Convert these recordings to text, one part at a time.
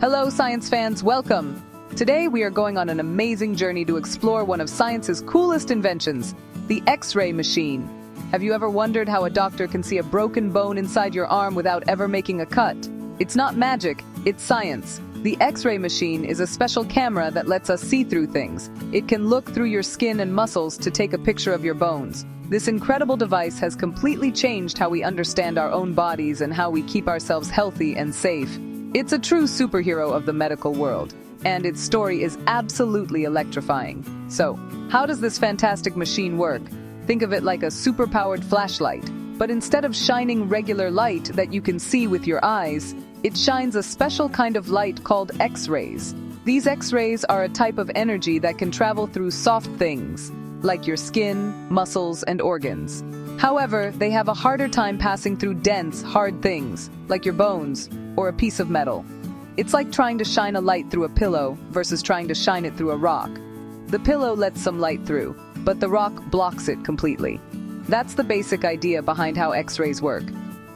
Hello, science fans, welcome! Today we are going on an amazing journey to explore one of science's coolest inventions, the X-ray machine. Have you ever wondered how a doctor can see a broken bone inside your arm without ever making a cut? It's not magic, it's science. The X-ray machine is a special camera that lets us see through things. It can look through your skin and muscles to take a picture of your bones. This incredible device has completely changed how we understand our own bodies and how we keep ourselves healthy and safe. It's a true superhero of the medical world, and its story is absolutely electrifying. So, how does this fantastic machine work? Think of it like a super-powered flashlight, but instead of shining regular light that you can see with your eyes, it shines a special kind of light called X-rays. These X-rays are a type of energy that can travel through soft things, like your skin, muscles, and organs. However, they have a harder time passing through dense, hard things, like your bones or a piece of metal. It's like trying to shine a light through a pillow versus trying to shine it through a rock. The pillow lets some light through, but the rock blocks it completely. That's the basic idea behind how X-rays work.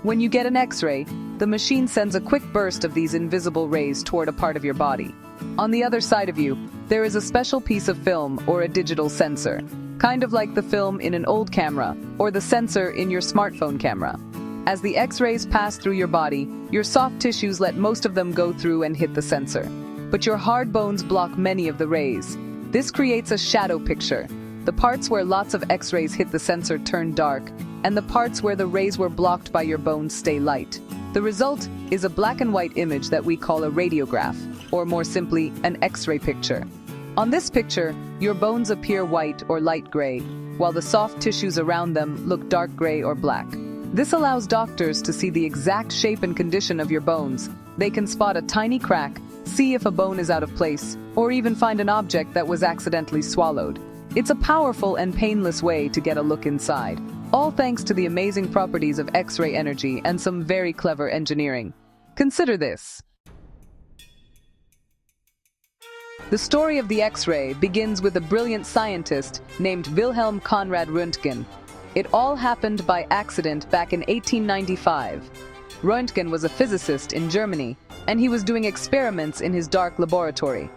When you get an X-ray, the machine sends a quick burst of these invisible rays toward a part of your body. On the other side of you, there is a special piece of film or a digital sensor, kind of like the film in an old camera or the sensor in your smartphone camera. As the X-rays pass through your body, your soft tissues let most of them go through and hit the sensor. But your hard bones block many of the rays. This creates a shadow picture. The parts where lots of X-rays hit the sensor turn dark, and the parts where the rays were blocked by your bones stay light. The result is a black and white image that we call a radiograph, or more simply, an X-ray picture. On this picture, your bones appear white or light gray, while the soft tissues around them look dark gray or black. This allows doctors to see the exact shape and condition of your bones. They can spot a tiny crack, see if a bone is out of place, or even find an object that was accidentally swallowed. It's a powerful and painless way to get a look inside, all thanks to the amazing properties of X-ray energy and some very clever engineering. Consider this. The story of the X-ray begins with a brilliant scientist named Wilhelm Conrad Röntgen. It all happened by accident back in 1895. Röntgen was a physicist in Germany, and he was doing experiments in his dark laboratory.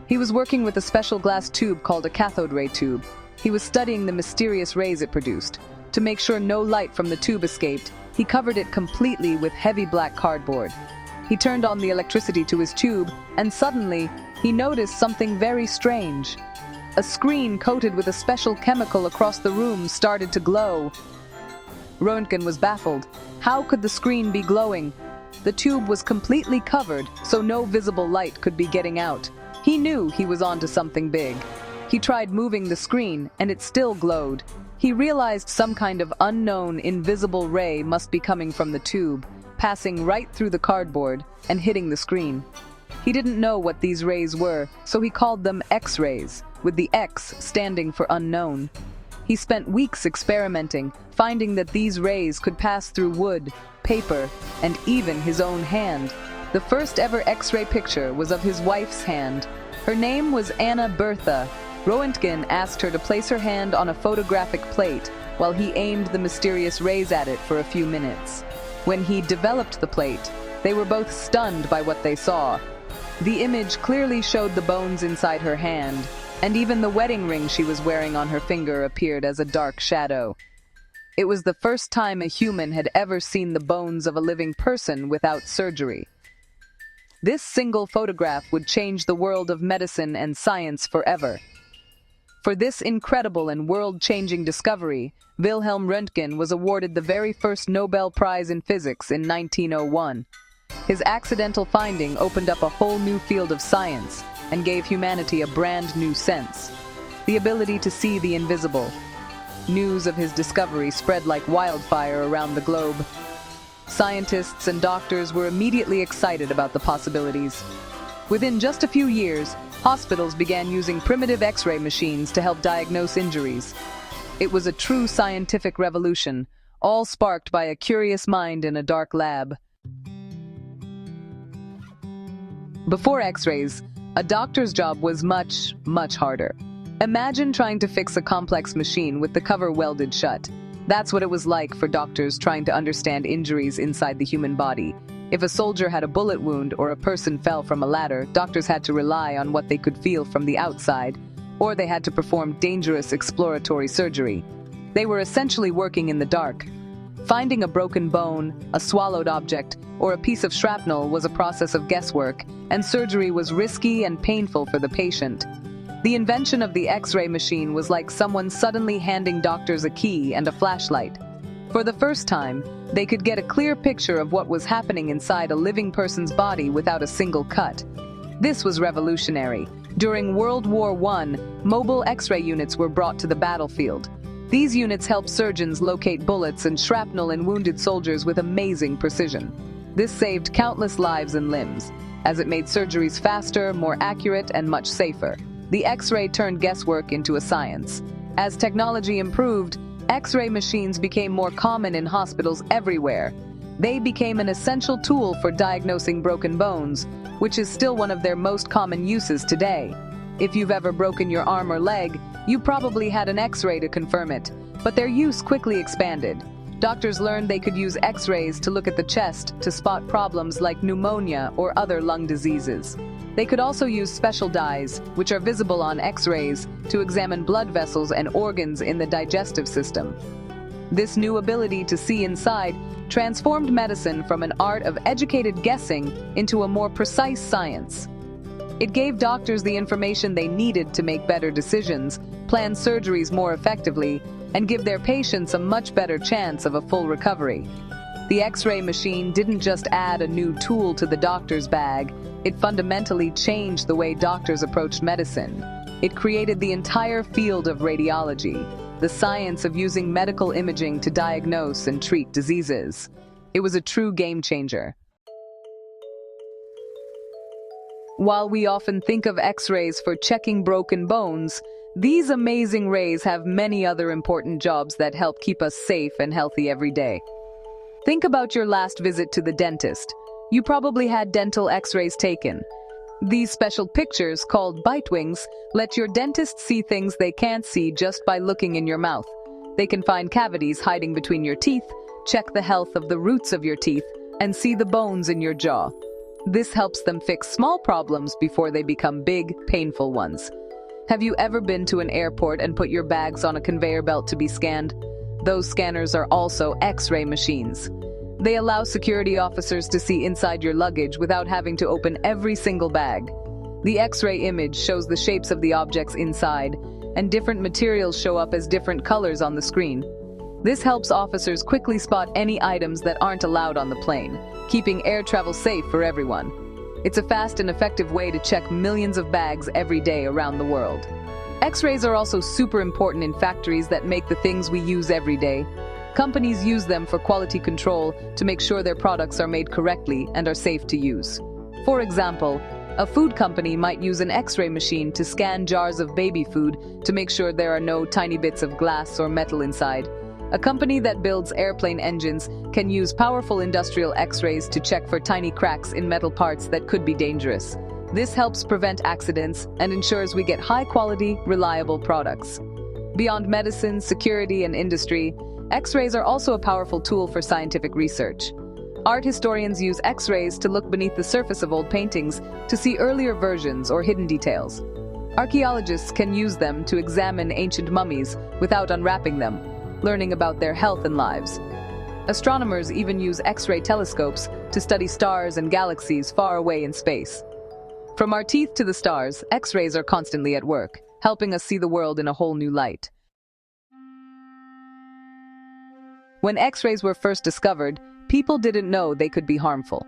He was working with a special glass tube called a cathode ray tube. He was studying the mysterious rays it produced. To make sure no light from the tube escaped, he covered it completely with heavy black cardboard. He turned on the electricity to his tube, and suddenly, he noticed something very strange. A screen coated with a special chemical across the room started to glow. Röntgen was baffled. How could the screen be glowing? The tube was completely covered, so no visible light could be getting out. He knew he was onto something big. He tried moving the screen, and it still glowed. He realized some kind of unknown, invisible ray must be coming from the tube, passing right through the cardboard and hitting the screen. He didn't know what these rays were, so he called them X-rays, with the X standing for unknown. He spent weeks experimenting, finding that these rays could pass through wood, paper, and even his own hand. The first ever X-ray picture was of his wife's hand. Her name was Anna Bertha. Röntgen asked her to place her hand on a photographic plate while he aimed the mysterious rays at it for a few minutes. When he developed the plate, they were both stunned by what they saw. The image clearly showed the bones inside her hand, and even the wedding ring she was wearing on her finger appeared as a dark shadow. It was the first time a human had ever seen the bones of a living person without surgery. This single photograph would change the world of medicine and science forever. For this incredible and world-changing discovery, Wilhelm Röntgen was awarded the very first Nobel Prize in Physics in 1901. His accidental finding opened up a whole new field of science and gave humanity a brand new sense: the ability to see the invisible. News of his discovery spread like wildfire around the globe. Scientists and doctors were immediately excited about the possibilities. Within just a few years, hospitals began using primitive X-ray machines to help diagnose injuries. It was a true scientific revolution, all sparked by a curious mind in a dark lab. Before X-rays, a doctor's job was much, much harder. Imagine trying to fix a complex machine with the cover welded shut. That's what it was like for doctors trying to understand injuries inside the human body. If a soldier had a bullet wound or a person fell from a ladder, doctors had to rely on what they could feel from the outside, or they had to perform dangerous exploratory surgery. They were essentially working in the dark. Finding a broken bone, a swallowed object, or a piece of shrapnel was a process of guesswork, and surgery was risky and painful for the patient. The invention of the X-ray machine was like someone suddenly handing doctors a key and a flashlight. For the first time, they could get a clear picture of what was happening inside a living person's body without a single cut. This was revolutionary. During World War I, mobile X-ray units were brought to the battlefield. These units helped surgeons locate bullets and shrapnel in wounded soldiers with amazing precision. This saved countless lives and limbs, as it made surgeries faster, more accurate, and much safer. The X-ray turned guesswork into a science. As technology improved, X-ray machines became more common in hospitals everywhere. They became an essential tool for diagnosing broken bones, which is still one of their most common uses today. If you've ever broken your arm or leg, you probably had an X-ray to confirm it, but their use quickly expanded. Doctors learned they could use X-rays to look at the chest to spot problems like pneumonia or other lung diseases. They could also use special dyes, which are visible on X-rays, to examine blood vessels and organs in the digestive system. This new ability to see inside transformed medicine from an art of educated guessing into a more precise science. It gave doctors the information they needed to make better decisions, plan surgeries more effectively, and give their patients a much better chance of a full recovery. The X-ray machine didn't just add a new tool to the doctor's bag, it fundamentally changed the way doctors approached medicine. It created the entire field of radiology, the science of using medical imaging to diagnose and treat diseases. It was a true game changer. While we often think of X-rays for checking broken bones, these amazing rays have many other important jobs that help keep us safe and healthy every day. Think about your last visit to the dentist. You probably had dental X-rays taken. These special pictures, called bite wings, let your dentist see things they can't see just by looking in your mouth. They can find cavities hiding between your teeth, check the health of the roots of your teeth, and see the bones in your jaw. This helps them fix small problems before they become big, painful ones. Have you ever been to an airport and put your bags on a conveyor belt to be scanned? Those scanners are also X-ray machines. They allow security officers to see inside your luggage without having to open every single bag. The X-ray image shows the shapes of the objects inside, and different materials show up as different colors on the screen. This helps officers quickly spot any items that aren't allowed on the plane, keeping air travel safe for everyone. It's a fast and effective way to check millions of bags every day around the world. X-rays are also super important in factories that make the things we use every day. Companies use them for quality control to make sure their products are made correctly and are safe to use. For example, a food company might use an X-ray machine to scan jars of baby food to make sure there are no tiny bits of glass or metal inside. A company that builds airplane engines can use powerful industrial X-rays to check for tiny cracks in metal parts that could be dangerous. This helps prevent accidents and ensures we get high-quality, reliable products. Beyond medicine, security, and industry, X-rays are also a powerful tool for scientific research. Art historians use X-rays to look beneath the surface of old paintings to see earlier versions or hidden details. Archaeologists can use them to examine ancient mummies without unwrapping them, learning about their health and lives. Astronomers even use X-ray telescopes to study stars and galaxies far away in space. From our teeth to the stars, X-rays are constantly at work, helping us see the world in a whole new light. When X-rays were first discovered, people didn't know they could be harmful.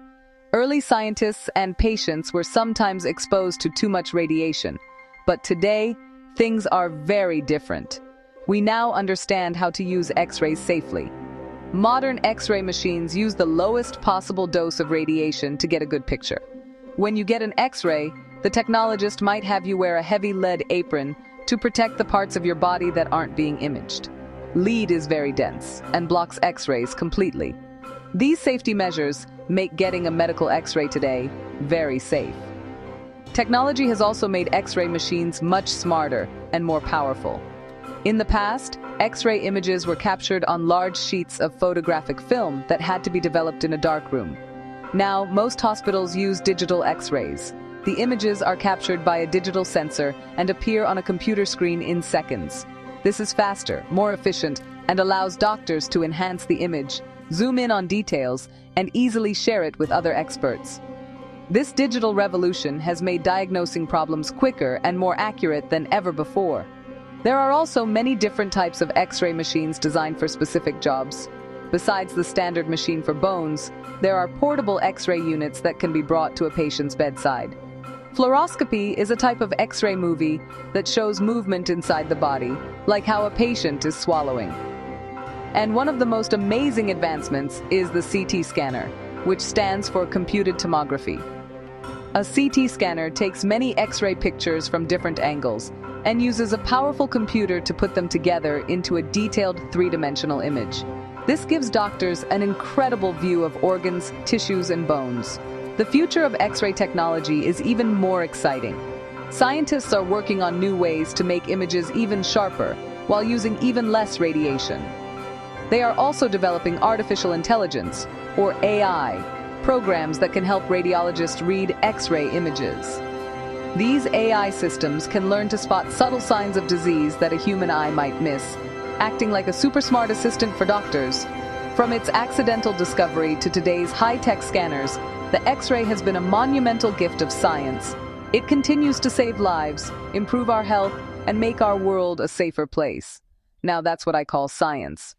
Early scientists and patients were sometimes exposed to too much radiation. But today, things are very different. We now understand how to use X-rays safely. Modern X-ray machines use the lowest possible dose of radiation to get a good picture. When you get an X-ray, the technologist might have you wear a heavy lead apron to protect the parts of your body that aren't being imaged. Lead is very dense and blocks X-rays completely. These safety measures make getting a medical X-ray today very safe. Technology has also made X-ray machines much smarter and more powerful. In the past, X-ray images were captured on large sheets of photographic film that had to be developed in a darkroom. Now, most hospitals use digital X-rays. The images are captured by a digital sensor and appear on a computer screen in seconds. This is faster, more efficient, and allows doctors to enhance the image, zoom in on details, and easily share it with other experts. This digital revolution has made diagnosing problems quicker and more accurate than ever before. There are also many different types of X-ray machines designed for specific jobs. Besides the standard machine for bones, there are portable X-ray units that can be brought to a patient's bedside. Fluoroscopy is a type of X-ray movie that shows movement inside the body, like how a patient is swallowing. And one of the most amazing advancements is the CT scanner, which stands for computed tomography. A CT scanner takes many X-ray pictures from different angles and uses a powerful computer to put them together into a detailed three-dimensional image. This gives doctors an incredible view of organs, tissues, and bones. The future of X-ray technology is even more exciting. Scientists are working on new ways to make images even sharper while using even less radiation. They are also developing artificial intelligence, or AI, programs that can help radiologists read X-ray images. These AI systems can learn to spot subtle signs of disease that a human eye might miss, acting like a super smart assistant for doctors. From its accidental discovery to today's high-tech scanners, the X-ray has been a monumental gift of science. It continues to save lives, improve our health, and make our world a safer place. Now that's what I call science.